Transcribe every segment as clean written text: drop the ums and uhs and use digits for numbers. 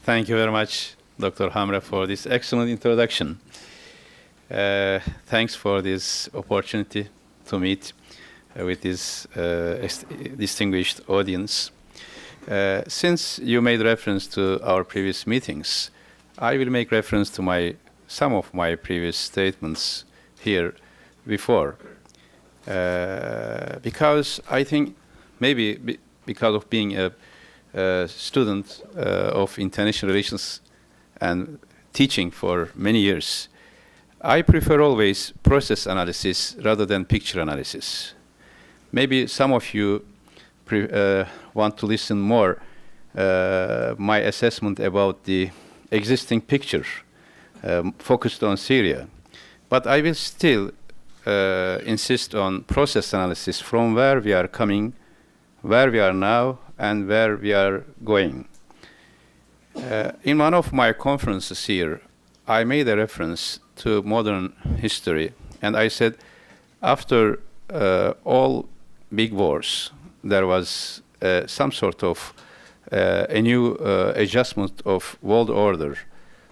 Thank you very much, Dr. Hamre, for this excellent introduction. Thanks for this opportunity to meet with this distinguished audience. Since you made reference to our previous meetings, I will make reference to some of my previous statements here before. Because I think maybe because of being a student of international relations and teaching for many years, I prefer always process analysis rather than picture analysis. Maybe some of you want to listen more my assessment about the existing picture focused on Syria. But I will still insist on process analysis from where we are coming, where we are now, and where we are going. In one of my conferences here, I made a reference to modern history, and I said, after all big wars, there was some sort of a new adjustment of world order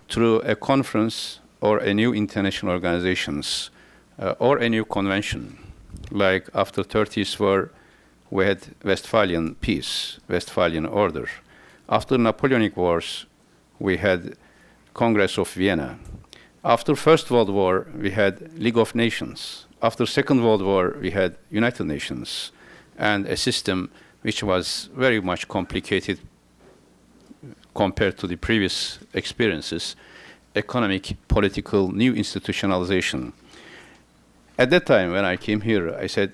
through a conference or a new international organizations or a new convention. Like after 30s war, we had Westphalian peace, Westphalian order. After Napoleonic Wars, we had Congress of Vienna. After First World War, we had League of Nations. After Second World War, we had United Nations, and a system which was very much complicated compared to the previous experiences, economic, political, new institutionalization. At that time, when I came here, I said,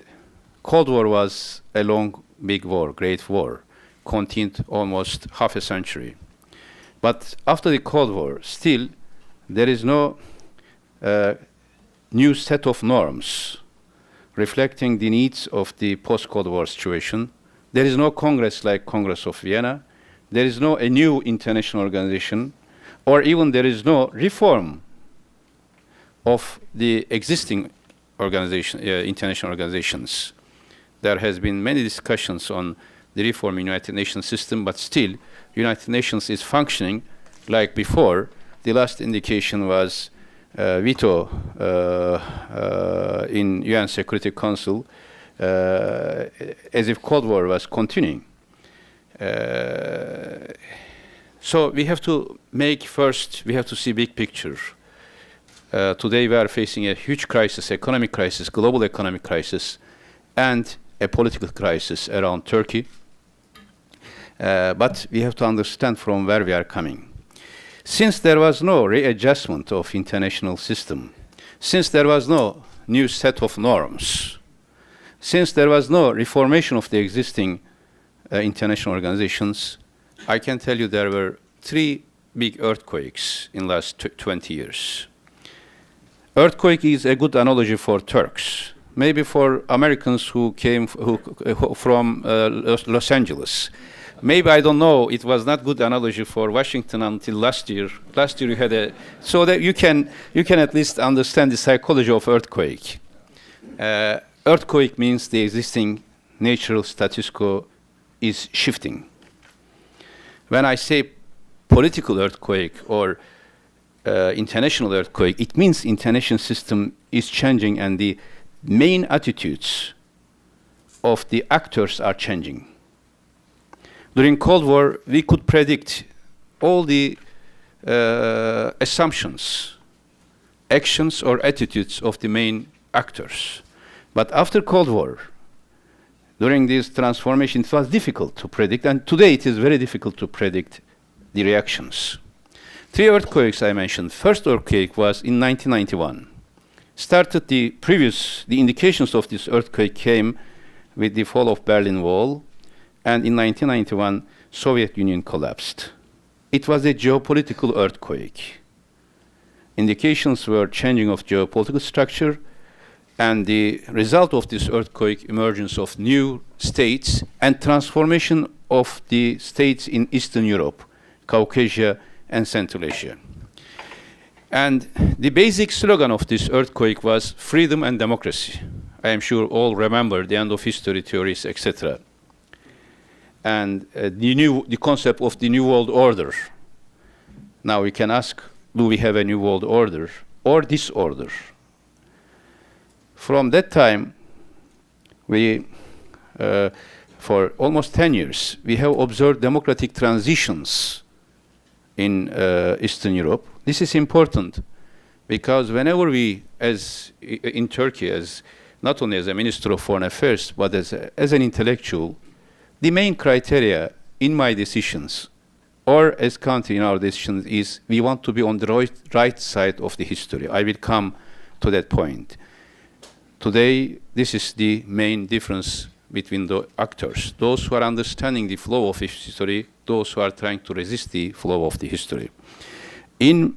Cold War was a long, big war, great war, continued almost half a century. But after the Cold War, still, there is no new set of norms reflecting the needs of the post-Cold War situation. There is no Congress like Congress of Vienna. There is no a new international organization, or even there is no reform of the existing international organizations. There has been many discussions on the reform in United Nations system, but still, United Nations is functioning like before. The last indication was veto in UN Security Council, as if Cold War was continuing. So we have to we have to see big picture. Today we are facing a huge crisis, economic crisis, global economic crisis, and a political crisis around Turkey. But we have to understand from where we are coming. Since there was no readjustment of international system, since there was no new set of norms, since there was no reformation of the existing international organizations, I can tell you there were 3 big earthquakes in the last 20 years. Earthquake is a good analogy for Turks, maybe for Americans who came from Los Angeles. Maybe, I don't know, it was not good analogy for Washington until last year. Last year you had so that you can at least understand the psychology of earthquake. Earthquake means the existing natural status quo is shifting. When I say political earthquake or international earthquake, it means international system is changing and the main attitudes of the actors are changing. During Cold War, we could predict all the assumptions, actions or attitudes of the main actors. But after Cold War, during this transformation, it was difficult to predict, and today it is very difficult to predict the reactions. 3 earthquakes I mentioned. First earthquake was in 1991. The indications of this earthquake came with the fall of Berlin Wall, and in 1991, Soviet Union collapsed. It was a geopolitical earthquake. Indications were changing of geopolitical structure, and the result of this earthquake, emergence of new states and transformation of the states in Eastern Europe, Caucasia, and Central Asia. And the basic slogan of this earthquake was freedom and democracy. I am sure all remember the end of history theories, etc. And the concept of the New World Order. Now we can ask, do we have a new world order or disorder? From that time, we, for almost 10 years, we have observed democratic transitions in Eastern Europe. This is important because whenever we, as in Turkey, as not only as a Minister of Foreign Affairs, but as an intellectual, the main criteria in my decisions or as country in our decisions is we want to be on the right side of the history. I will come to that point. Today, this is the main difference between the actors, those who are understanding the flow of history, those who are trying to resist the flow of the history. In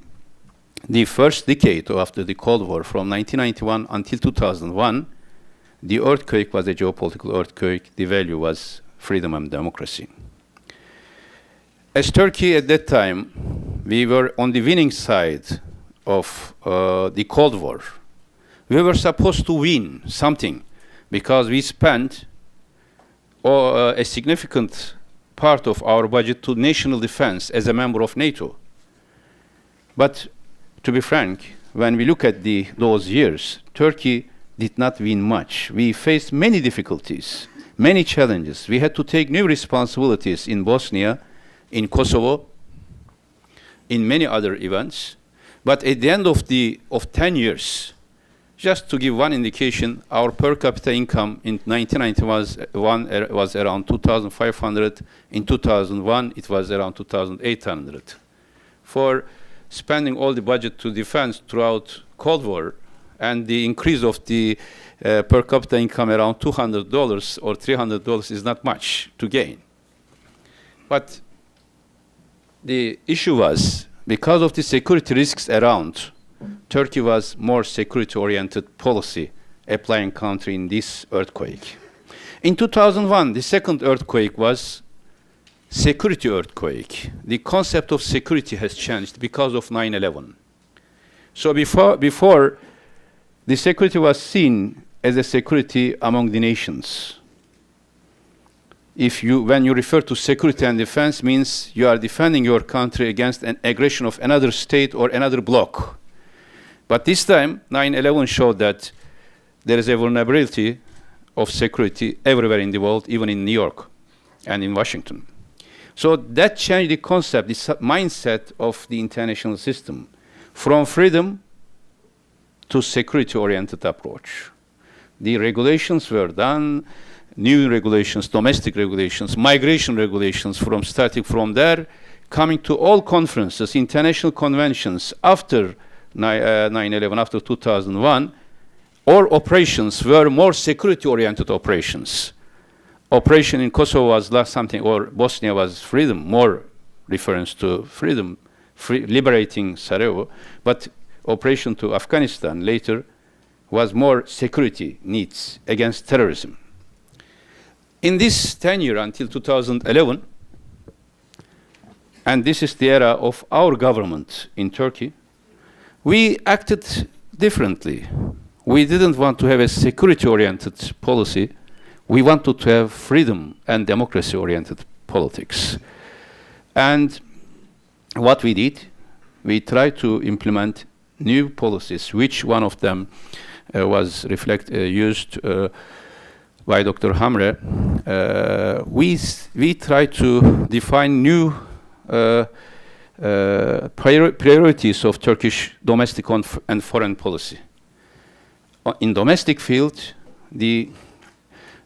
the first decade after the Cold War, from 1991 until 2001, the earthquake was a geopolitical earthquake. The value was freedom and democracy. As Turkey at that time, we were on the winning side of the Cold War. We were supposed to win something because we spent a significant part of our budget to national defense as a member of NATO. But to be frank, when we look at those years, Turkey did not win much. We faced many difficulties, many challenges. We had to take new responsibilities in Bosnia, in Kosovo, in many other events. But at the end of 10 years, just to give one indication, our per capita income in 1991 was around 2,500. In 2001, it was around 2,800. For spending all the budget to defense throughout Cold War and the increase of the per capita income around $200 or $300 is not much to gain. But the issue was, because of the security risks around, Turkey was more security-oriented policy applying country in this earthquake. In 2001, the second earthquake was security earthquake. The concept of security has changed because of 9/11. So before the security was seen as a security among the nations. When you refer to security and defense, means you are defending your country against an aggression of another state or another bloc. But this time, 9/11 showed that there is a vulnerability of security everywhere in the world, even in New York and in Washington. So that changed the concept, the mindset of the international system, from freedom to security-oriented approach. The regulations were done, new regulations, domestic regulations, migration regulations, starting from there, coming to all conferences, international conventions after 9/11, after 2001, all operations were more security-oriented operations. Operation in Kosovo was something, or Bosnia was freedom, more reference to freedom, liberating Sarajevo. But operation to Afghanistan later was more security needs against terrorism. In this tenure until 2011, and this is the era of our government in Turkey, we acted differently. We didn't want to have a security-oriented policy. We wanted to have freedom and democracy-oriented politics. And what we did, we tried to implement new policies, which one of them was used by Dr. Hamre. We tried to define new priorities of Turkish domestic and foreign policy. In domestic field, the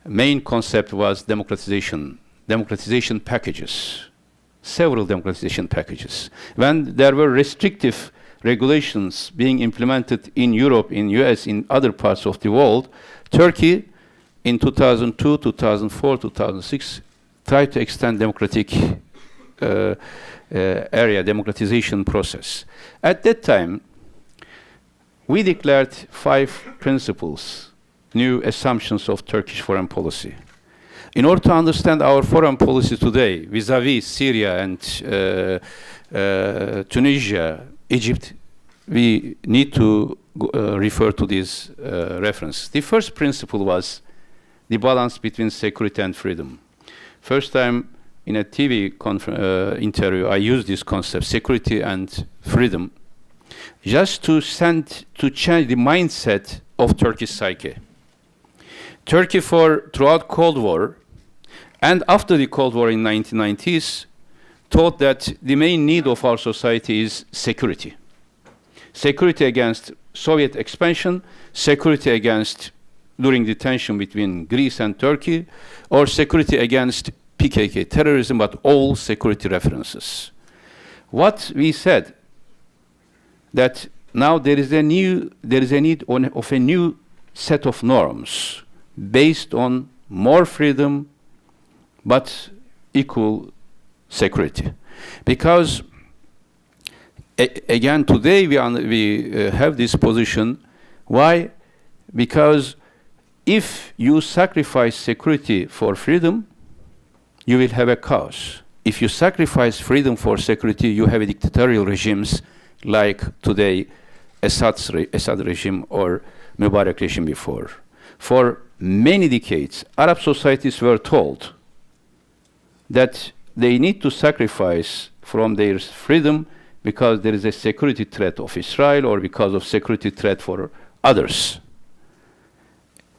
main concept was democratization packages, several democratization packages. When there were restrictive regulations being implemented in Europe, in US, in other parts of the world, Turkey in 2002, 2004, 2006 tried to extend democratic democratization process. At that time, we declared 5 principles, new assumptions of Turkish foreign policy. In order to understand our foreign policy today, vis-à-vis Syria and Tunisia, Egypt, we need to refer to this reference. The first principle was the balance between security and freedom. First time, in a TV interview, I used this concept, security and freedom, just to change the mindset of Turkish psyche. Turkey throughout Cold War and after the Cold War in 1990s thought that the main need of our society is security. Security against Soviet expansion, security against during the tension between Greece and Turkey, or security against PKK terrorism, but all security references. What we said, that now there is a need of a new set of norms based on more freedom but equal security. Because again, today we have this position. Why? Because if you sacrifice security for freedom, you will have a chaos. If you sacrifice freedom for security, you have dictatorial regimes like today Assad regime or Mubarak regime before. For many decades, Arab societies were told that they need to sacrifice from their freedom because there is a security threat of Israel or because of security threat for others.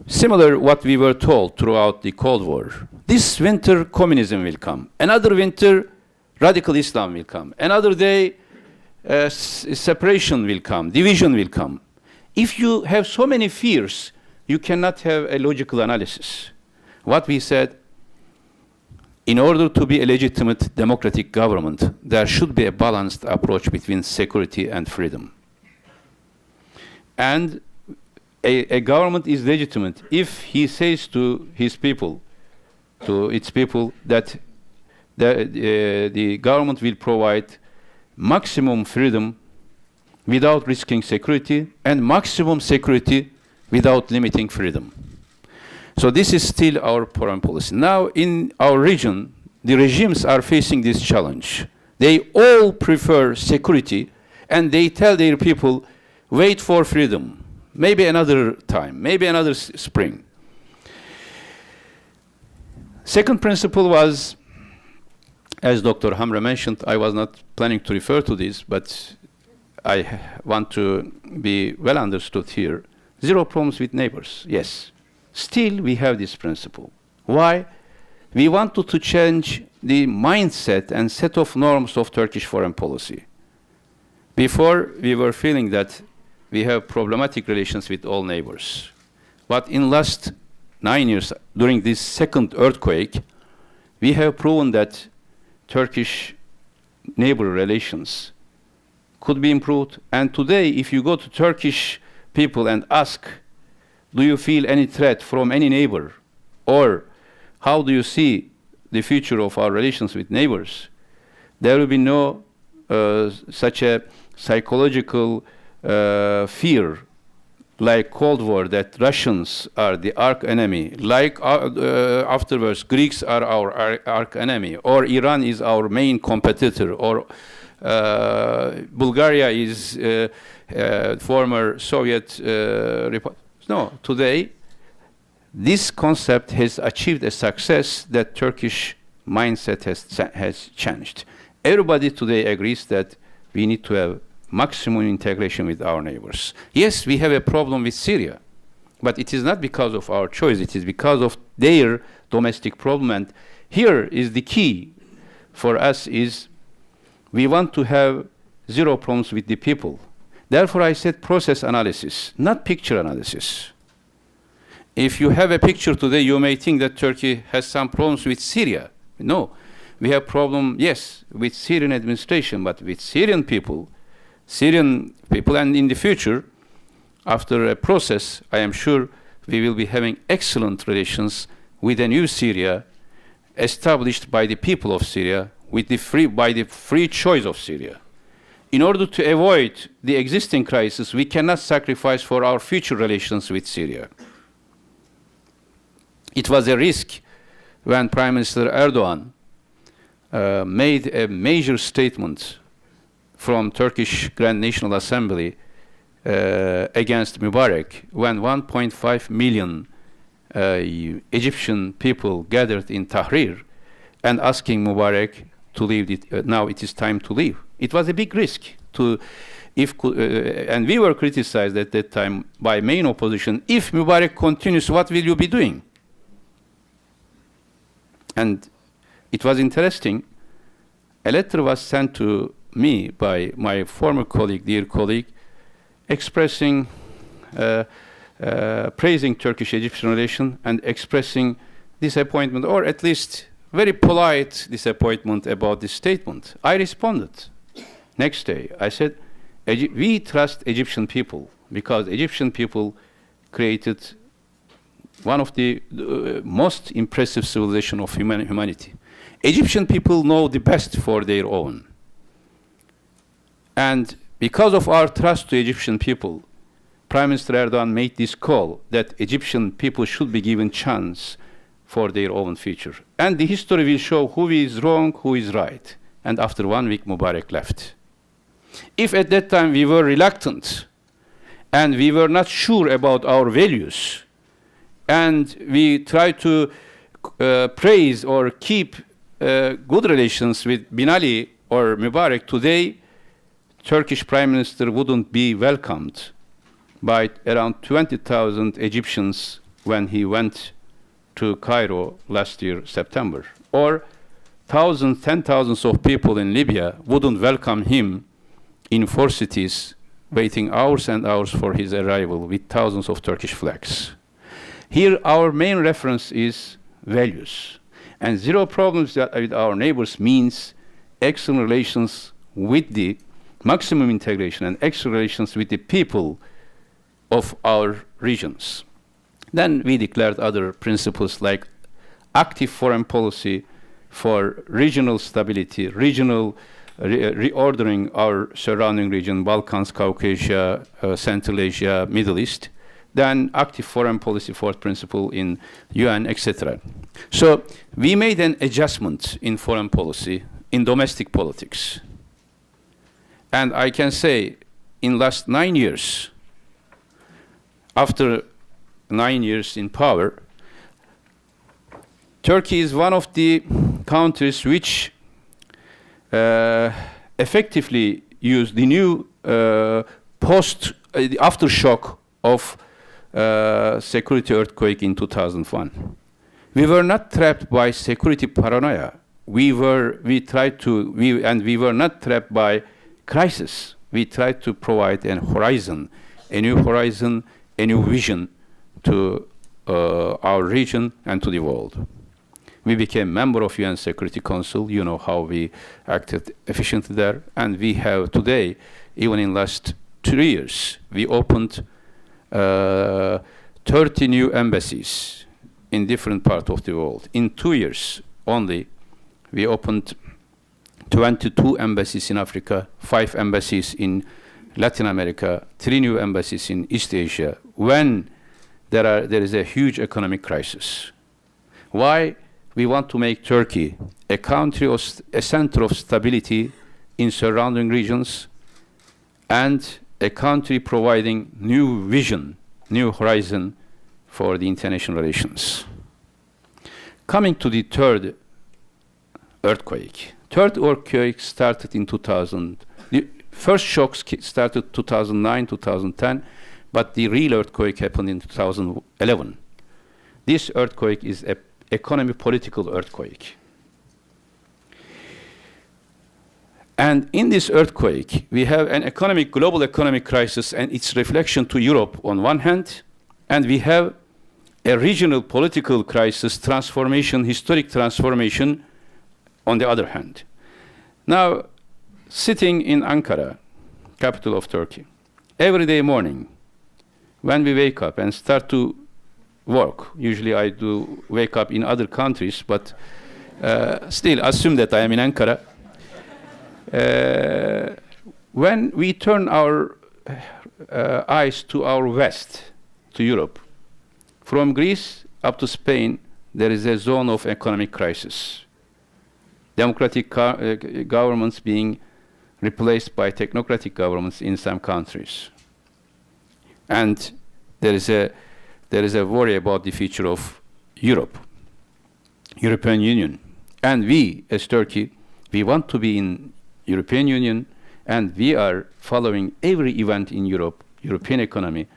Similar what we were told throughout the Cold War. This winter, communism will come. Another winter, radical Islam will come. Another day, separation will come, division will come. If you have so many fears, you cannot have a logical analysis. What we said, in order to be a legitimate democratic government, there should be a balanced approach between security and freedom. And a government is legitimate if he says to his people, to its people, that the government will provide maximum freedom without risking security and maximum security without limiting freedom. So this is still our foreign policy. Now in our region, the regimes are facing this challenge. They all prefer security and they tell their people, wait for freedom. Maybe another time, maybe another spring. Second principle was, as Dr. Hamre mentioned, I was not planning to refer to this, but I want to be well understood here. Zero problems with neighbors, yes. Still, we have this principle. Why? We wanted to change the mindset and set of norms of Turkish foreign policy. Before, we were feeling that we have problematic relations with all neighbors. But in last 9 years, during this second earthquake, we have proven that Turkish neighbor relations could be improved. And today, if you go to Turkish people and ask, do you feel any threat from any neighbor? Or how do you see the future of our relations with neighbors? There will be no such a psychological fear like Cold War that Russians are the arch enemy, like afterwards Greeks are our arch enemy, or Iran is our main competitor, or Bulgaria is former Soviet republic. No, today this concept has achieved a success that Turkish mindset has changed. Everybody today agrees that we need to have maximum integration with our neighbors. Yes, we have a problem with Syria, but it is not because of our choice, it is because of their domestic problem. And here is the key for us is we want to have zero problems with the people. Therefore, I said process analysis, not picture analysis. If you have a picture today, you may think that Turkey has some problems with Syria. No, we have problem, yes, with Syrian administration, but with Syrian people, and in the future, after a process, I am sure we will be having excellent relations with a new Syria established by the people of Syria, by the free choice of Syria. In order to avoid the existing crisis, we cannot sacrifice for our future relations with Syria. It was a risk when Prime Minister Erdogan made a major statement from Turkish Grand National Assembly against Mubarak when 1.5 million Egyptian people gathered in Tahrir and asking Mubarak to leave. Now it is time to leave. It was a big risk to, and we were criticized at that time by main opposition. If Mubarak continues, what will you be doing? And it was interesting. A letter was sent to me by my former colleague, dear colleague, expressing, praising Turkish-Egyptian relations and expressing disappointment, or at least very polite disappointment about this statement. I responded next day. I said, we trust Egyptian people because Egyptian people created one of the most impressive civilization of humanity. Egyptian people know the best for their own. And because of our trust to Egyptian people, Prime Minister Erdogan made this call that Egyptian people should be given chance for their own future. And the history will show who is wrong, who is right. And after 1 week, Mubarak left. If at that time we were reluctant and we were not sure about our values, and we tried to praise or keep good relations with Bin Ali or Mubarak, today Turkish Prime Minister wouldn't be welcomed by around 20,000 Egyptians when he went to Cairo last year, September. Or thousands, 10,000s of people in Libya wouldn't welcome him in 4 cities, waiting hours and hours for his arrival with thousands of Turkish flags. Here, our main reference is values. And zero problems with our neighbors means excellent relations with the maximum integration and excellent relations with the people of our regions. Then we declared other principles like active foreign policy for regional stability, regional reordering our surrounding region, Balkans, Caucasia, Central Asia, Middle East, then active foreign policy fourth principle in UN, etc. So we made an adjustment in foreign policy, in domestic politics. And I can say in last 9 years, after 9 years in power, Turkey is one of the countries which effectively used the new the aftershock of security earthquake in 2001. We were not trapped by security paranoia. We were not trapped by crisis. We tried to provide a new horizon, a new vision to our region and to the world. We became member of UN Security Council. You know how we acted efficiently there. And we have today, even in last 2 years, we opened 30 new embassies in different parts of the world. In 2 years only, we opened 22 embassies in Africa, 5 embassies in Latin America, 3 new embassies in East Asia, when there is a huge economic crisis. Why? We want to make Turkey a country, a center of stability in surrounding regions, and a country providing new vision, new horizon for the international relations. Coming to the third earthquake. Third earthquake started in 2000. The first shocks started 2009, 2010, but the real earthquake happened in 2011. This earthquake is an economic political earthquake. And in this earthquake, we have an global economic crisis and its reflection to Europe on one hand, and we have a regional political crisis, transformation, historic transformation on the other hand. Now, sitting in Ankara, capital of Turkey, every day morning, when we wake up and start to work, usually I do wake up in other countries, but still assume that I am in Ankara. When we turn our eyes to our west, to Europe, from Greece up to Spain, there is a zone of economic crisis. Democratic governments being replaced by technocratic governments in some countries. And there is a worry about the future of Europe, European Union. And we, as Turkey, we want to be in European Union, and we are following every event in Europe, European economy,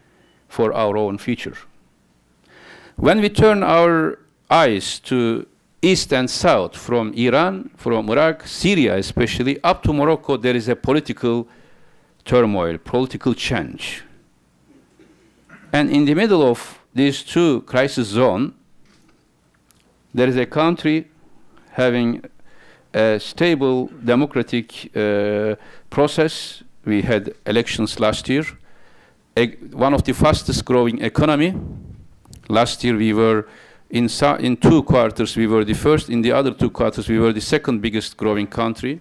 for our own future. When we turn our eyes to east and south, from Iran, from Iraq, Syria especially, up to Morocco, there is a political turmoil, political change. And in the middle of these two crisis zones, there is a country having a stable democratic process. We had elections last year. One of the fastest growing economy. Last year we were, in 2 quarters we were the first, in the other 2 quarters we were the second biggest growing country.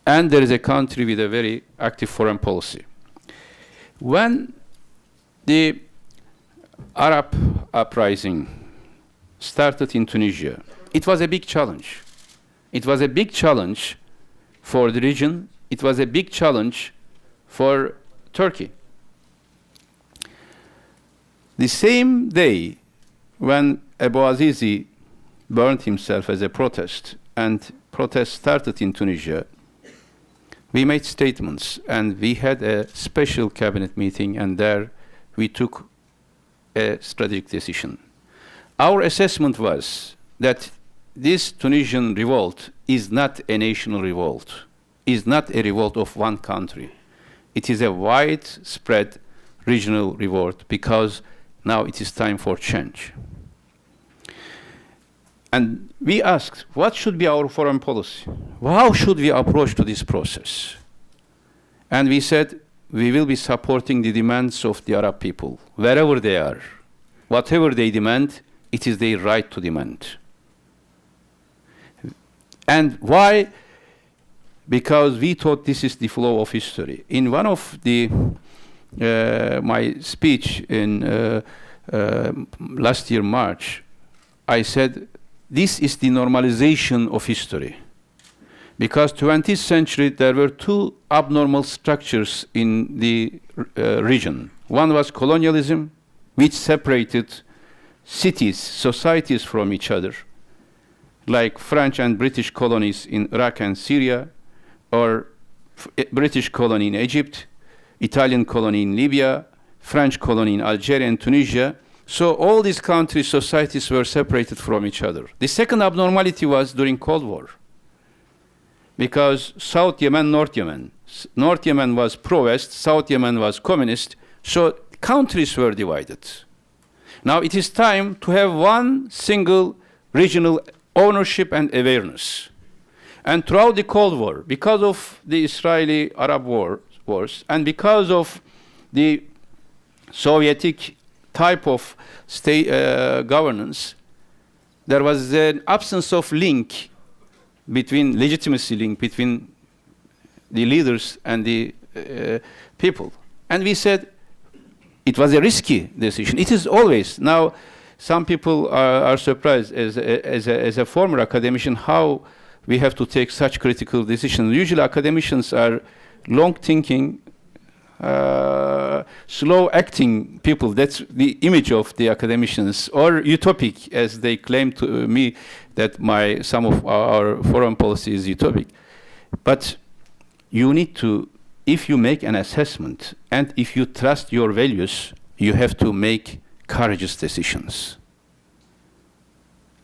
And there is a country with a very active foreign policy. When the Arab uprising started in Tunisia, it was a big challenge. It was a big challenge for the region. It was a big challenge for Turkey. The same day when Abu Azizi burned himself as a protest, and protests started in Tunisia, we made statements, and we had a special cabinet meeting, and there we took a strategic decision. Our assessment was that this Tunisian revolt is not a national revolt, is not a revolt of one country. It is a widespread regional revolt, because now it is time for change. And we asked, what should be our foreign policy? How should we approach to this process? And we said, we will be supporting the demands of the Arab people, wherever they are. Whatever they demand, it is their right to demand. And why? Because we thought this is the flow of history. In one of the my speech in last year, March, I said, this is the normalization of history. Because 20th century, there were 2 abnormal structures in the region. One was colonialism, which separated cities, societies from each other, like French and British colonies in Iraq and Syria, or British colony in Egypt, Italian colony in Libya, French colony in Algeria and Tunisia. So all these countries, societies were separated from each other. The second abnormality was during Cold War, because South Yemen, North Yemen. North Yemen was pro-West, South Yemen was communist, so countries were divided. Now it is time to have one single regional ownership and awareness. And throughout the Cold War, because of the Israeli-Arab wars, and because of the Sovietic type of state governance, there was an absence of legitimacy link between the leaders and the people. And we said it was a risky decision. It is always. Now, some people are surprised as a former academician how we have to take such critical decisions. Usually academicians are long-thinking, slow-acting people. That's the image of the academicians, or utopic, as they claim to me that some of our foreign policy is utopic. But you need to, if you make an assessment and if you trust your values, you have to make courageous decisions.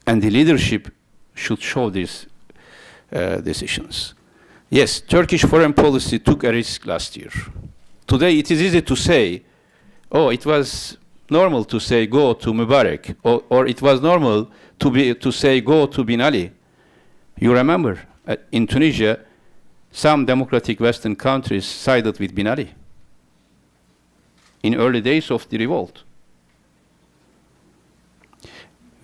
And the leadership should show these decisions. Yes, Turkish foreign policy took a risk last year. Today it is easy to say, oh, it was normal to say go to Mubarak, or it was normal to say go to Bin Ali. You remember, in Tunisia, some democratic Western countries sided with Bin Ali in early days of the revolt.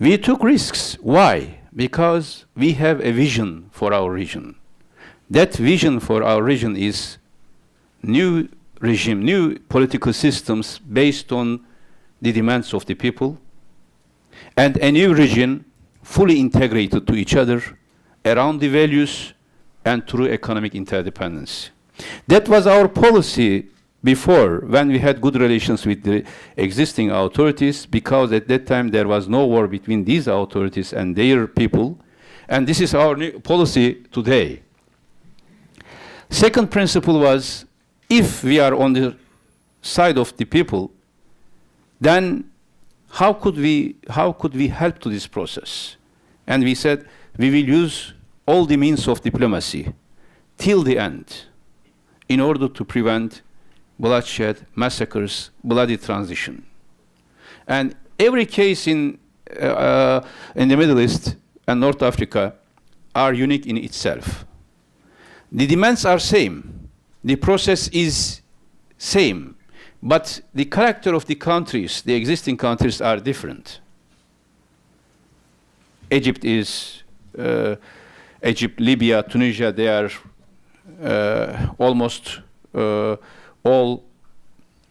We took risks. Why? Because we have a vision for our region. That vision for our region is new regime, new political systems based on the demands of the people, and a new region fully integrated to each other around the values and through economic interdependence. That was our policy before, when we had good relations with the existing authorities, because at that time there was no war between these authorities and their people, And this is our new policy today. Second principle was, if we are on the side of the people, then how could we help to this process? And we said, we will use all the means of diplomacy till the end in order to prevent bloodshed, massacres, bloody transition. And every case in the Middle East and North Africa are unique in itself. The demands are same. The process is same. But the character of the countries, the existing countries, are different. Egypt, Libya, Tunisia, they are almost all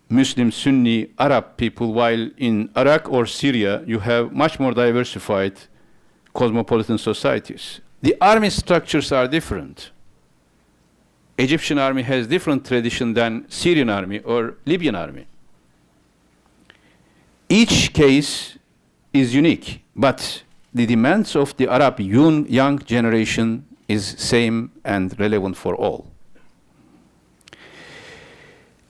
Muslim, Sunni, Arab people, while in Iraq or Syria, you have much more diversified cosmopolitan societies. The army structures are different. Egyptian army has different tradition than Syrian army or Libyan army. Each case is unique, but the demands of the Arab young generation is same and relevant for all.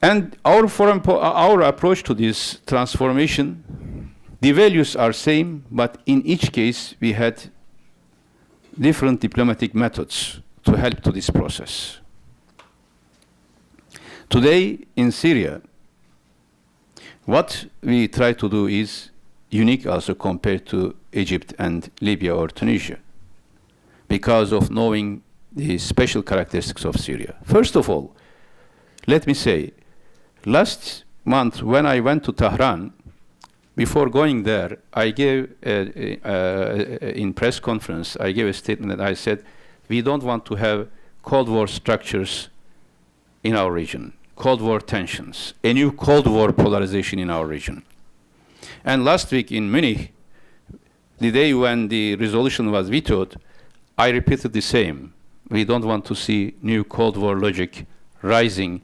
And our approach to this transformation, the values are same, but in each case we had different diplomatic methods to help to this process. Today in Syria, what we try to do is unique also compared to Egypt and Libya or Tunisia, because of knowing the special characteristics of Syria. First of all, let me say, last month when I went to Tehran, before going there, I gave, in press conference, I gave a statement that I said, we don't want to have Cold War structures in our region, Cold War tensions, a new Cold War polarization in our region. And last week in Munich, the day when the resolution was vetoed, I repeated the same. We don't want to see new Cold War logic rising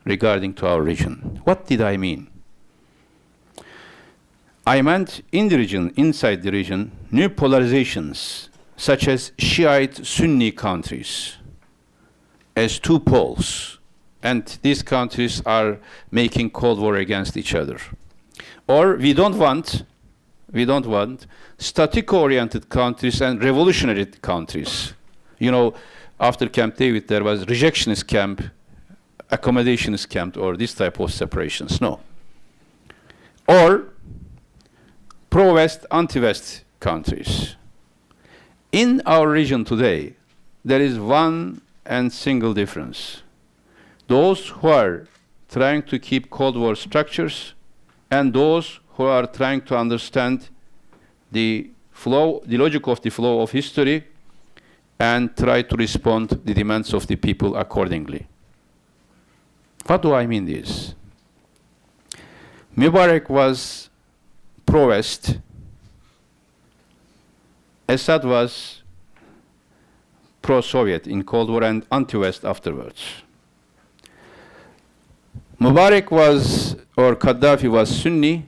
regarding to our region. What did I mean? I meant in the region, inside the region, new polarizations, such as Shiite Sunni countries, as two poles. And these countries are making Cold War against each other. Or we don't want static-oriented countries and revolutionary countries. You know, after Camp David, there was rejectionist camp, accommodationist camp, or this type of separations. No. Or pro-West, anti-West countries. In our region today, there is one and single difference. Those who are trying to keep Cold War structures and those who are trying to understand the flow, the logic of the flow of history and try to respond to the demands of the people accordingly. What do I mean this? Mubarak was pro-West. Assad was pro-Soviet in Cold War and anti-West afterwards. Mubarak was, or Gaddafi was Sunni.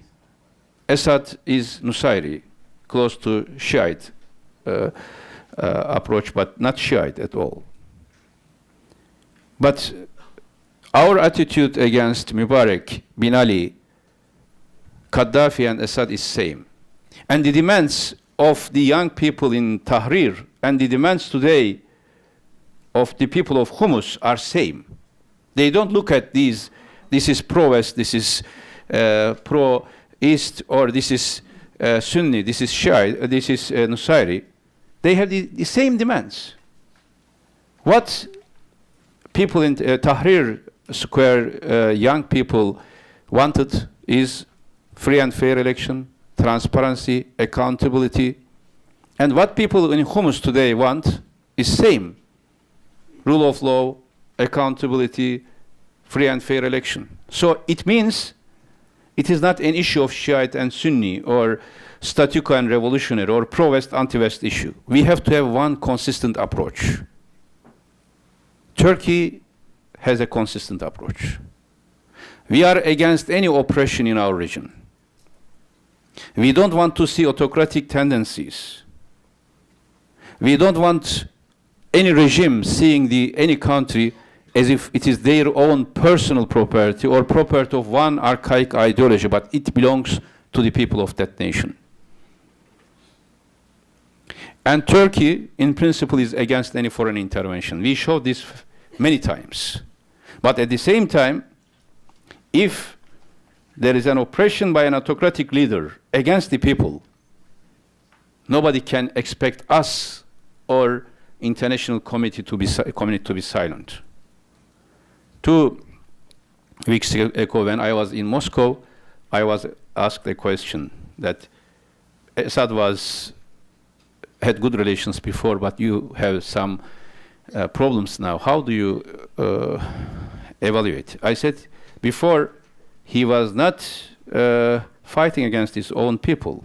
Assad is Nusayri, close to Shiite approach, but not Shiite at all. But our attitude against Mubarak, Bin Ali, Gaddafi and Assad is same. And the demands of the young people in Tahrir and the demands today of the people of Humus are same. They don't look at these, this is pro-West, this is pro-East, or this is Sunni, this is Shiite, this is Nusayri. They have the same demands. What people in Tahrir Square, young people wanted is free and fair election, transparency, accountability. And what people in Humus today want is same. Rule of law, accountability, free and fair election. So it means it is not an issue of Shiite and Sunni or statu quo and revolutionary or pro-West, anti-West issue. We have to have one consistent approach. Turkey has a consistent approach. We are against any oppression in our region. We don't want to see autocratic tendencies. We don't want any regime seeing any country as if it is their own personal property or property of one archaic ideology, but it belongs to the people of that nation. And Turkey, in principle, is against any foreign intervention. We showed this many times. But at the same time, if there is an oppression by an autocratic leader against the people, nobody can expect us or international community to be silent. 2 weeks ago, when I was in Moscow, I was asked a question that Assad had good relations before, but you have some problems now. How do you evaluate? I said, before, he was not fighting against his own people.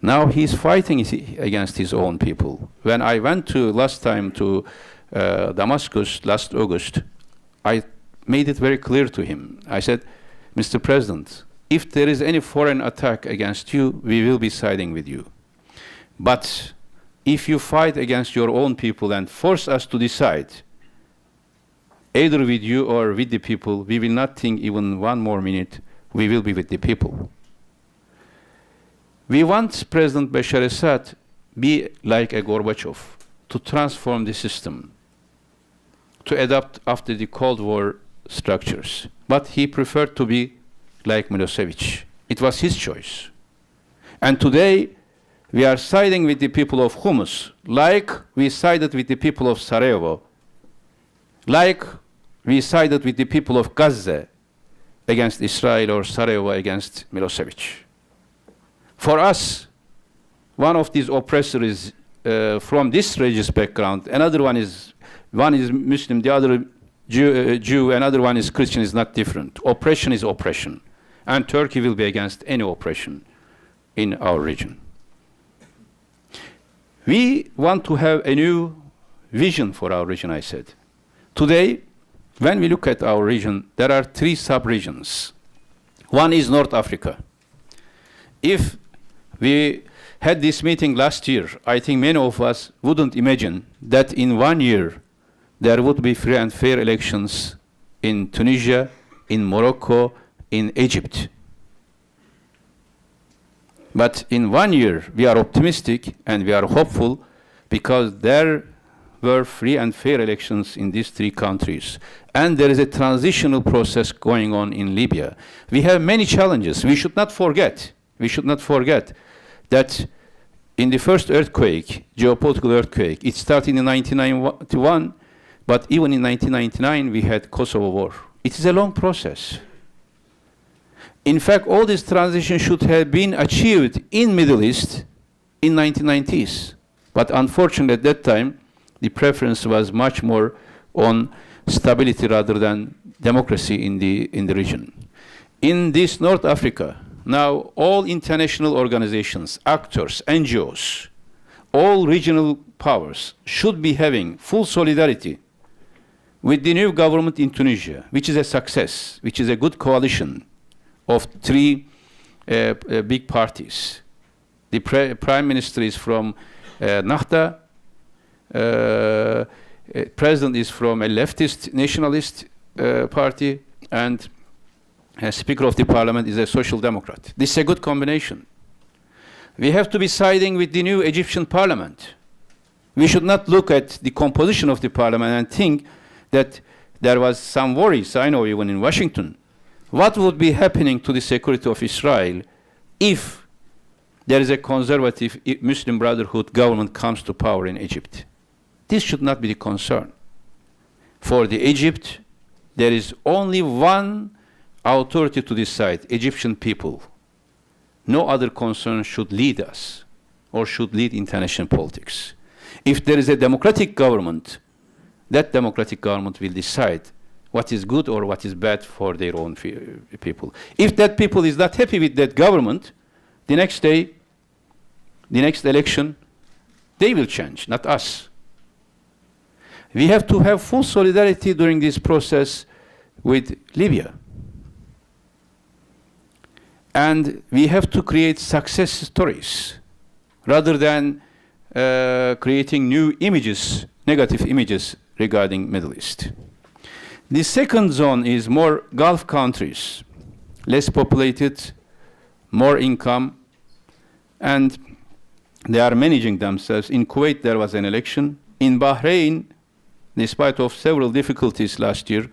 Now he's fighting against his own people. When I went last time to Damascus last August, I made it very clear to him. I said, Mr. President, if there is any foreign attack against you, we will be siding with you. But if you fight against your own people and force us to decide, either with you or with the people, we will not think even one more minute, we will be with the people. We want President Bashar Assad be like a Gorbachev, to transform the system, to adapt after the Cold War structures. But he preferred to be like Milosevic. It was his choice. And today, we are siding with the people of Homs, like we sided with the people of Sarajevo, like we sided with the people of Gaza against Israel or Sarajevo against Milosevic. For us, one of these oppressors is from this religious background, one is Muslim, the other Jew, another one is Christian, is not different. Oppression is oppression. And Turkey will be against any oppression in our region. We want to have a new vision for our region, I said. Today, when we look at our region, there are 3 sub-regions. One is North Africa. If we had this meeting last year, I think many of us wouldn't imagine that in 1 year there would be free and fair elections in Tunisia, in Morocco, in Egypt. But in 1 year, we are optimistic and we are hopeful because there were free and fair elections in these 3 countries. And there is a transitional process going on in Libya. We have many challenges. We should not forget that in the first earthquake, geopolitical earthquake, it started in 1991, but even in 1999, we had Kosovo War. It is a long process. In fact, all this transition should have been achieved in Middle East in 1990s. But unfortunately, at that time, the preference was much more on stability rather than democracy in the region. In this North Africa, now all international organizations, actors, NGOs, all regional powers should be having full solidarity with the new government in Tunisia, which is a success, which is a good coalition of 3 big parties. The prime minister is from Nahda, president is from a leftist nationalist party, and Speaker of the Parliament is a social democrat. This is a good combination. We have to be siding with the new Egyptian parliament. We should not look at the composition of the parliament and think that there was some worries, I know even in Washington. What would be happening to the security of Israel if there is a conservative Muslim Brotherhood government comes to power in Egypt? This should not be the concern. For the Egypt, there is only one authority to decide, Egyptian people. No other concern should lead us or should lead international politics. If there is a democratic government, that democratic government will decide what is good or what is bad for their own people. If that people is not happy with that government, the next day, the next election, they will change, not us. We have to have full solidarity during this process with Libya. And we have to create success stories rather than creating new images, negative images regarding Middle East. The second zone is more Gulf countries, less populated, more income, and they are managing themselves. In Kuwait, there was an election. In Bahrain, despite of several difficulties last year,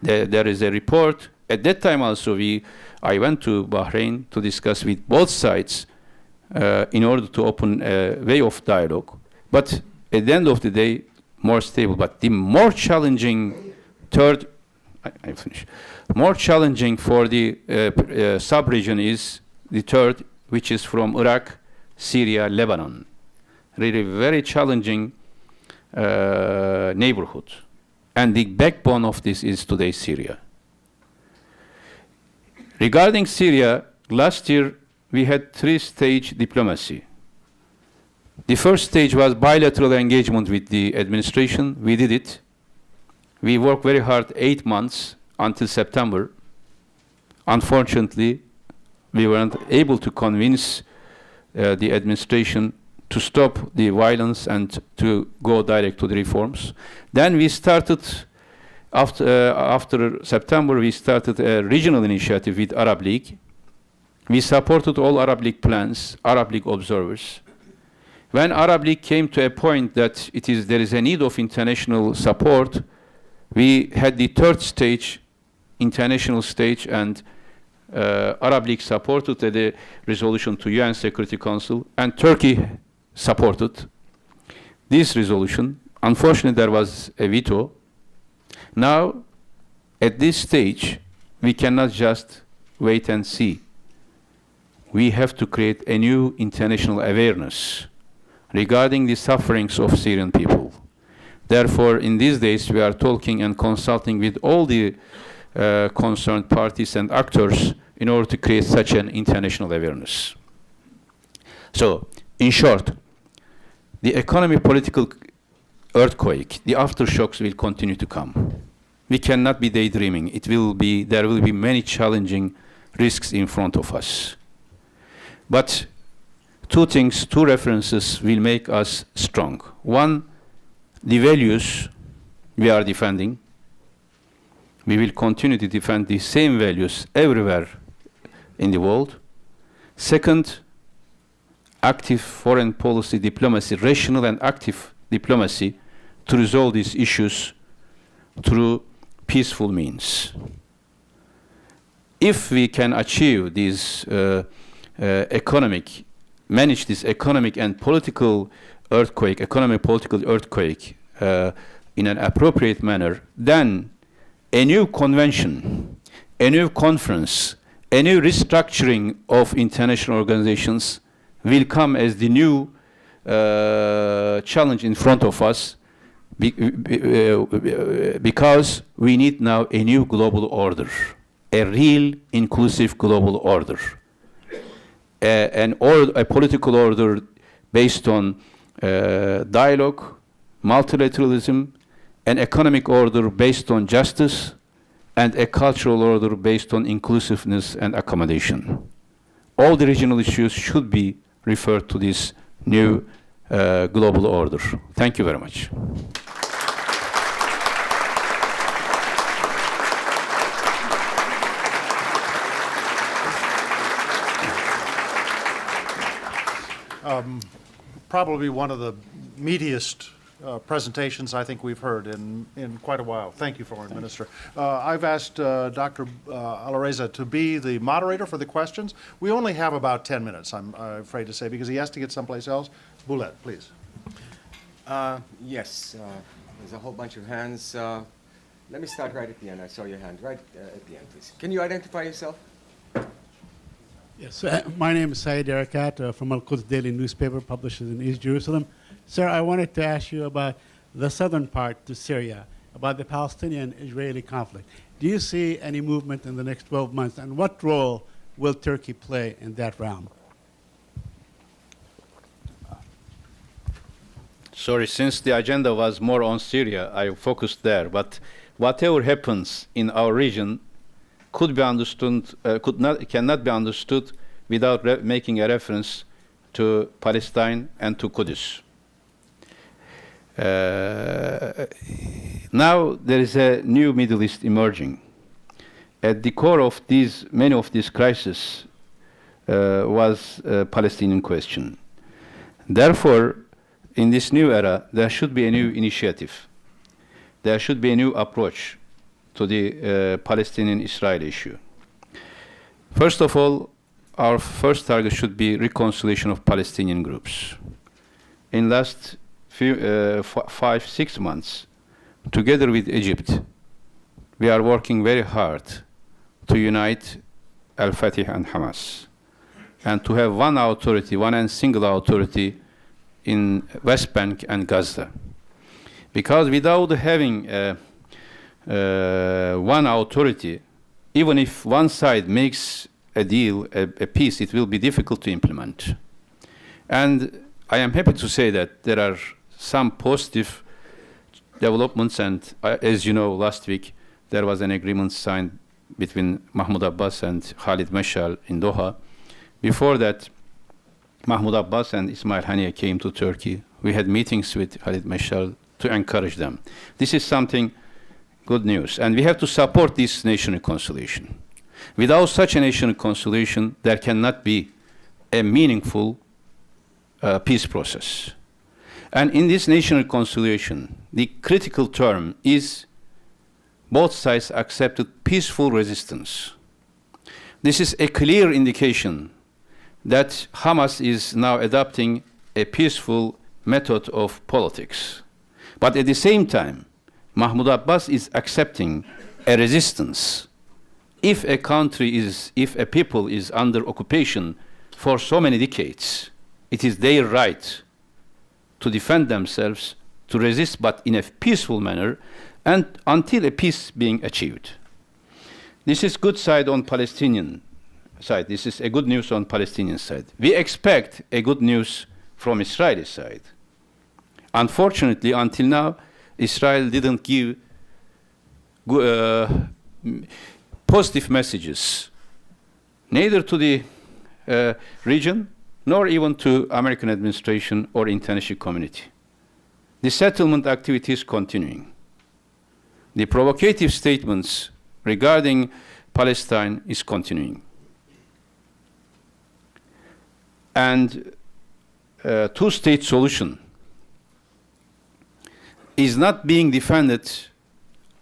there is a report. At that time also, I went to Bahrain to discuss with both sides in order to open a way of dialogue. But at the end of the day, more stable. But the more challenging third, I finish. More challenging for the sub-region is the third, which is from Iraq, Syria, Lebanon. Really very challenging neighborhood. And the backbone of this is today Syria. Regarding Syria, last year we had three-stage diplomacy. The first stage was bilateral engagement with the administration. We did it. We worked very hard 8 months until September. Unfortunately, we weren't able to convince the administration to stop the violence and to go direct to the reforms. Then we started, after September, we started a regional initiative with Arab League. We supported all Arab League plans, Arab League observers. When Arab League came to a point that there is a need of international support, we had the third stage, international stage, and Arab League supported the resolution to UN Security Council, and Turkey supported this resolution. Unfortunately, there was a veto. Now, at this stage, we cannot just wait and see. We have to create a new international awareness regarding the sufferings of Syrian people. Therefore, in these days, we are talking and consulting with all the concerned parties and actors in order to create such an international awareness. So, in short, the economic political earthquake, the aftershocks will continue to come. We cannot be daydreaming. There will be many challenging risks in front of us. But two references will make us strong. One, the values we are defending. We will continue to defend the same values everywhere in the world. Second, active foreign policy diplomacy, rational and active diplomacy to resolve these issues through peaceful means. If we can achieve these manage this economic and political earthquake, economic political earthquake in an appropriate manner, then a new convention, a new conference, a new restructuring of international organizations will come as the new challenge in front of us because we need now a new global order, a real inclusive global order, a political order based on dialogue, multilateralism, an economic order based on justice, and a cultural order based on inclusiveness and accommodation. All the regional issues should be referred to this new global order. Thank you very much. Probably one of the meatiest presentations I think we've heard in quite a while. Thank you, Foreign Minister. I've asked Dr. Alireza to be the moderator for the questions. We only have about 10 minutes, I'm afraid to say, because he has to get someplace else. Boulet, please. Yes, there's a whole bunch of hands. Let me start right at the end. I saw your hand right at the end, please. Can you identify yourself? Yes, my name is Saeed Erakat from Al-Quds Daily newspaper, publishes in East Jerusalem. Sir, I wanted to ask you about the southern part to Syria, about the Palestinian-Israeli conflict. Do you see any movement in the next 12 months, and what role will Turkey play in that realm? Sorry, since the agenda was more on Syria, I focused there. But whatever happens in our region could be understood, cannot be understood without making a reference to Palestine and to Kudus. Now there is a new Middle East emerging. At the core of many of these crises was a Palestinian question. Therefore, in this new era, there should be a new initiative. There should be a new approach to the Palestinian-Israel issue. First of all, our first target should be reconciliation of Palestinian groups. In last 5-6 months, together with Egypt, we are working very hard to unite Al-Fatih and Hamas, and to have one authority, one and single authority in West Bank and Gaza. Because without having one authority, even if one side makes a deal, a peace, it will be difficult to implement. And I am happy to say that there are some positive developments, and as you know, last week there was an agreement signed between Mahmoud Abbas and Khalid Mashal in Doha. Before that, Mahmoud Abbas and Ismail Haniyeh came to Turkey. We had meetings with Khalid Mashal to encourage them. This is something good news, and we have to support this nation reconciliation. Without such a nation reconciliation, there cannot be a meaningful peace process. And in this nation reconciliation, the critical term is both sides accepted peaceful resistance. This is a clear indication that Hamas is now adopting a peaceful method of politics. But at the same time, Mahmoud Abbas is accepting a resistance. If a country is, if a people is under occupation for so many decades, it is their right to defend themselves, to resist, but in a peaceful manner, and until a peace being achieved. This is good side on Palestinian side. This is a good news on Palestinian side. We expect a good news from Israeli side. Unfortunately, until now, Israel didn't give positive messages, neither to the region, nor even to American administration or international community. The settlement activity is continuing. The provocative statements regarding Palestine is continuing. And two-state solution is not being defended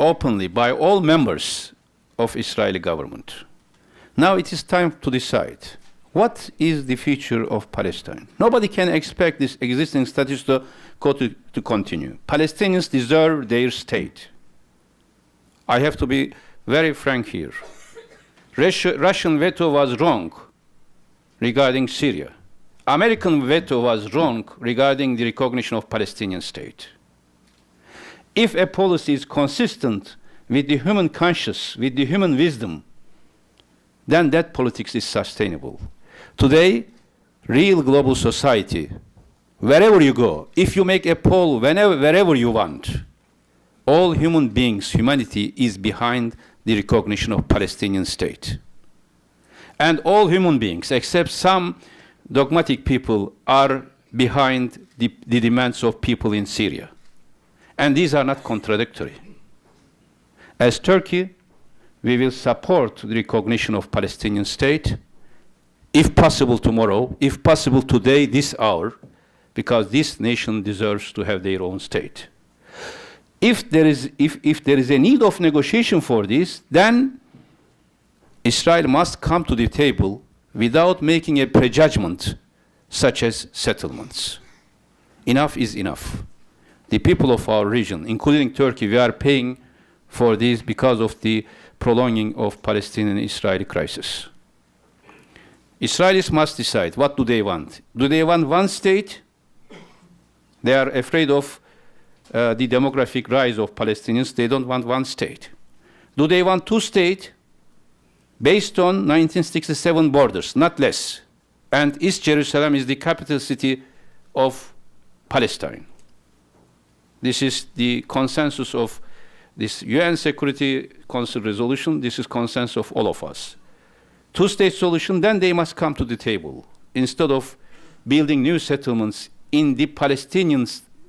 openly by all members of Israeli government. Now it is time to decide what is the future of Palestine. Nobody can expect this existing status quo to continue. Palestinians deserve their state. I have to be very frank here. Russian veto was wrong regarding Syria. American veto was wrong regarding the recognition of Palestinian state. If a policy is consistent with the human conscience, with the human wisdom, then that politics is sustainable. Today, real global society, wherever you go, if you make a poll wherever you want, all human beings, humanity is behind the recognition of Palestinian state. And all human beings, except some dogmatic people, are behind the demands of people in Syria. And these are not contradictory. As Turkey, we will support the recognition of Palestinian state, if possible tomorrow, if possible today, this hour, because this nation deserves to have their own state. If there is a need of negotiation for this, then Israel must come to the table without making a prejudgment such as settlements. Enough is enough. The people of our region, including Turkey, we are paying for this because of the prolonging of Palestinian-Israeli crisis. Israelis must decide, what do they want? Do they want one state? They are afraid of the demographic rise of Palestinians. They don't want one state. Do they want two states based on 1967 borders, not less? And East Jerusalem is the capital city of Palestine. This is the consensus of this UN Security Council resolution. This is consensus of all of us. Two-state solution, then they must come to the table instead of building new settlements in the Palestinian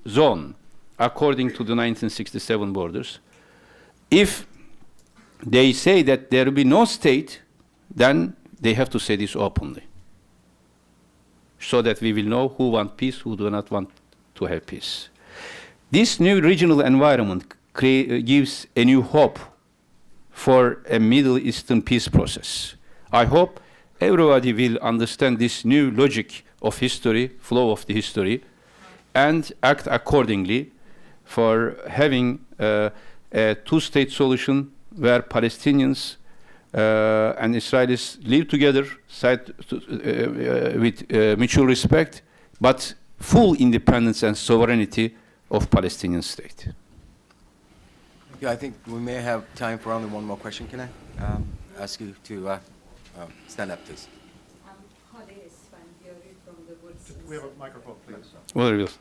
zone according to the 1967 borders. If they say that there will be no state, then they have to say this openly, so that we will know who wants peace, who do not want to have peace. This new regional environment gives a new hope for a Middle Eastern peace process. I hope everybody will understand this new logic of history, flow of the history, and act accordingly for having a two-state solution where Palestinians and Israelis live together with mutual respect, but full independence and sovereignty of Palestinian state. Yeah, I think we may have time for only one more question. Can I ask you to stand up, please? We have a microphone, please. Well, yes.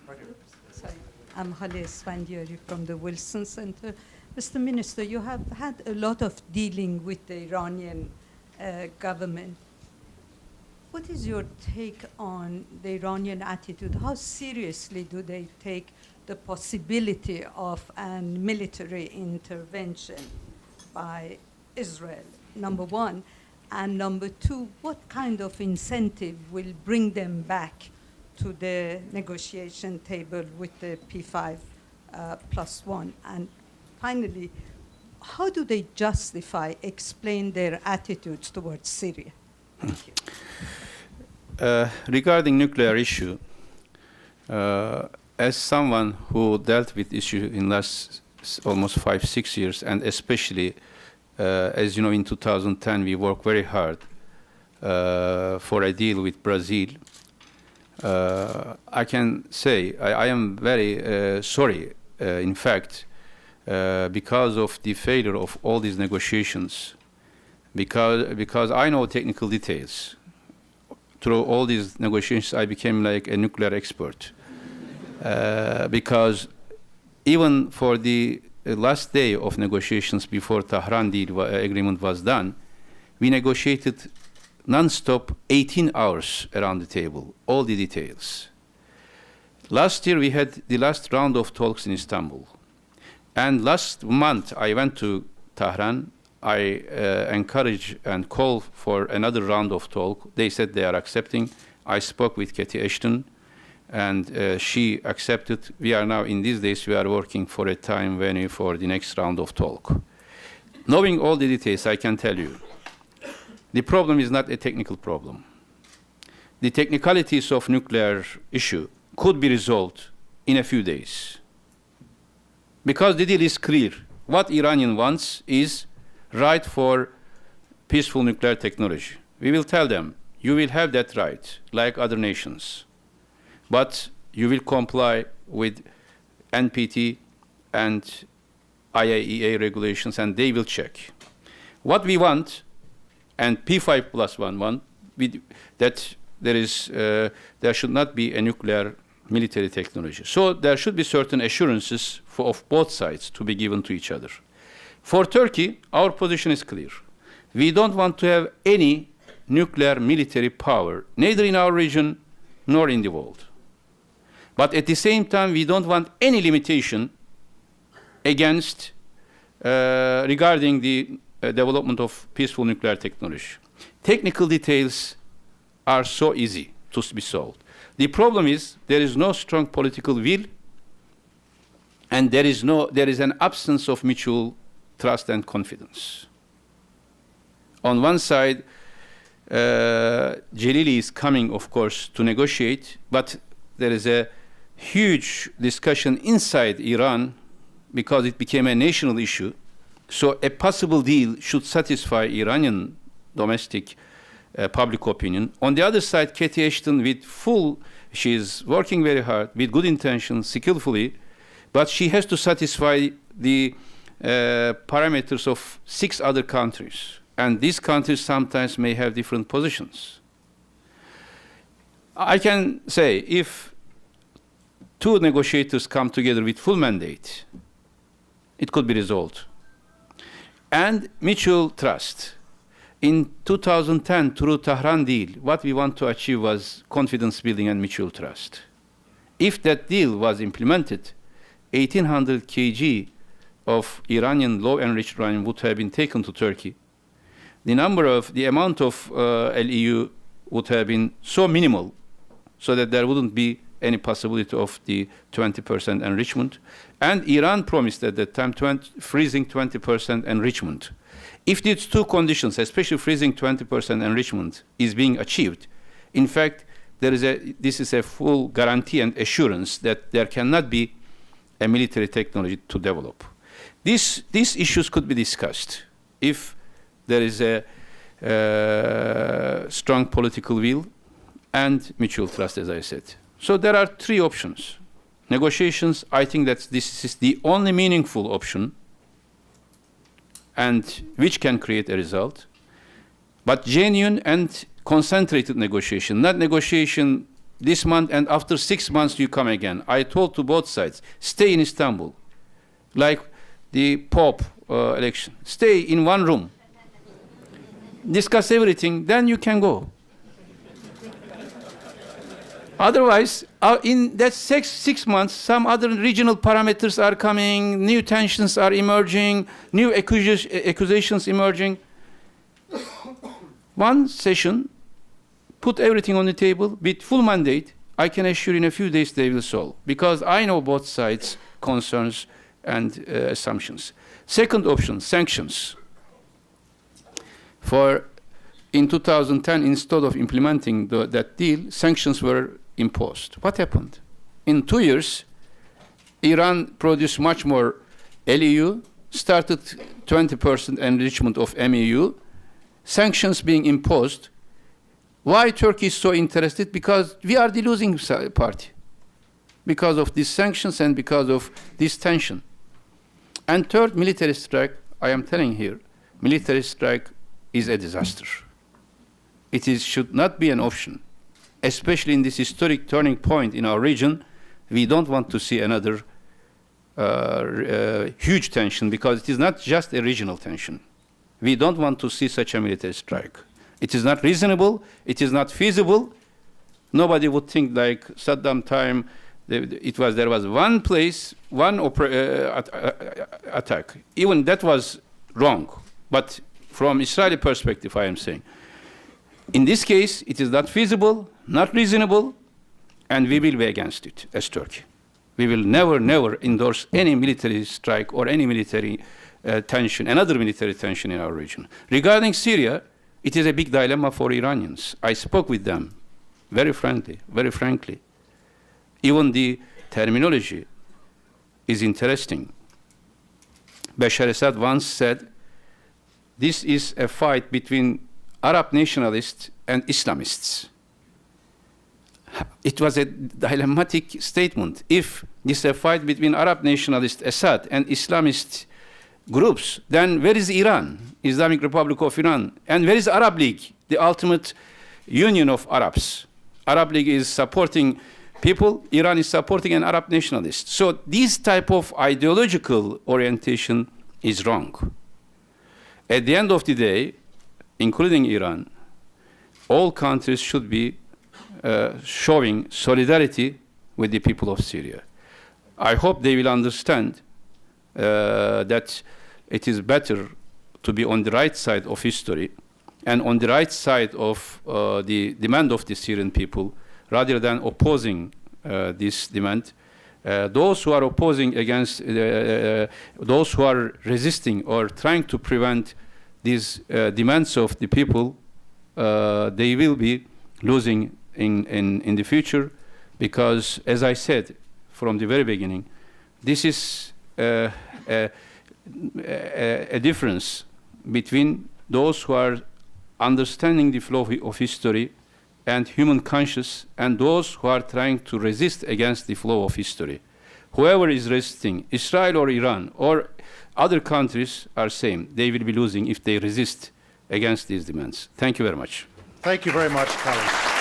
Sorry. I'm Hale Svandiari from the Wilson Center. Mr. Minister, you have had a lot of dealing with the Iranian government. What is your take on the Iranian attitude? How seriously do they take the possibility of a military intervention by Israel, number one? And number two, what kind of incentive will bring them back to the negotiation table with the P5+1? And finally, how do they justify, explain their attitudes towards Syria? Thank you. Regarding nuclear issue, as someone who dealt with issue in last almost 5-6 years, and especially, as you know, in 2010 we worked very hard for a deal with Brazil. I can say I am very sorry, in fact, because of the failure of all these negotiations, because I know technical details. Through all these negotiations, I became like a nuclear expert. Because even for the last day of negotiations before Tehran deal agreement was done, we negotiated non-stop 18 hours around the table, all the details. Last year, we had the last round of talks in Istanbul. And last month, I went to Tehran. I encouraged and called for another round of talk. They said they are accepting. I spoke with Cathy Ashton, and she accepted. We are now, in these days, we are working for a time venue for the next round of talk. Knowing all the details, I can tell you, the problem is not a technical problem. The technicalities of nuclear issue could be resolved in a few days. Because the deal is clear. What Iranian wants is right for peaceful nuclear technology. We will tell them, you will have that right, like other nations. But you will comply with NPT and IAEA regulations, and they will check. What we want, and P5+1, that there should not be a nuclear military technology. So there should be certain assurances of both sides to be given to each other. For Turkey, our position is clear. We don't want to have any nuclear military power, neither in our region nor in the world. But at the same time, we don't want any limitation against regarding the development of peaceful nuclear technology. Technical details are so easy to be solved. The problem is there is no strong political will, and there is an absence of mutual trust and confidence. On one side, Jalili is coming, of course, to negotiate, but there is a huge discussion inside Iran because it became a national issue. So a possible deal should satisfy Iranian domestic public opinion. On the other side, Cathy Ashton, she is working very hard, with good intentions, skillfully, but she has to satisfy the parameters of 6 other countries. And these countries sometimes may have different positions. I can say if 2 negotiators come together with full mandate, it could be resolved. And mutual trust. In 2010, through Tehran deal, what we want to achieve was confidence building and mutual trust. If that deal was implemented, 1,800 kg of Iranian, low-enriched uranium would have been taken to Turkey. The amount of LEU would have been so minimal so that there wouldn't be any possibility of the 20% enrichment. And Iran promised at that time freezing 20% enrichment. If these two conditions, especially freezing 20% enrichment, is being achieved, in fact, this is a full guarantee and assurance that there cannot be a military technology to develop. These issues could be discussed if there is a strong political will and mutual trust, as I said. So there are three options. Negotiations, I think that this is the only meaningful option and which can create a result. But genuine and concentrated negotiation, not negotiation this month and after 6 months you come again. I told to both sides, stay in Istanbul, like the Pope election. Stay in one room, discuss everything, then you can go. Otherwise, in that six months, some other regional parameters are coming, new tensions are emerging, new accusations emerging. One session, put everything on the table with full mandate. I can assure in a few days they will solve, because I know both sides' concerns and assumptions. Second option, sanctions. In 2010, instead of implementing that deal, sanctions were imposed. What happened? In 2 years, Iran produced much more LEU, started 20% enrichment of MEU, sanctions being imposed. Why Turkey is so interested? Because we are the losing party, because of these sanctions and because of this tension. And third, military strike, I am telling here, military strike is a disaster. It should not be an option. Especially in this historic turning point in our region, we don't want to see another huge tension, because it is not just a regional tension. We don't want to see such a military strike. It is not reasonable, it is not feasible. Nobody would think like Saddam time, there was one place, one attack. Even that was wrong. But from Israeli perspective, I am saying, in this case, it is not feasible, not reasonable, and we will be against it as Turkey. We will never, never endorse any military strike or any military tension, another military tension in our region. Regarding Syria, it is a big dilemma for Iranians. I spoke with them very frankly. Even the terminology is interesting. Bashar Assad once said, this is a fight between Arab nationalists and Islamists. It was a dilemmatic statement. If this is a fight between Arab nationalist Assad and Islamist groups, then where is Iran, Islamic Republic of Iran? And where is Arab League, the ultimate union of Arabs? Arab League is supporting people, Iran is supporting an Arab nationalist. So this type of ideological orientation is wrong. At the end of the day, including Iran, all countries should be showing solidarity with the people of Syria. I hope they will understand that it is better to be on the right side of history and on the right side of the demand of the Syrian people, rather than opposing this demand. Those who are opposing against, those who are resisting or trying to prevent these demands of the people, they will be losing in the future, because, as I said from the very beginning, this is a difference between those who are understanding the flow of history and human conscience, and those who are trying to resist against the flow of history. Whoever is resisting, Israel or Iran or other countries, are same. They will be losing if they resist against these demands. Thank you very much. Thank you very much, colleagues.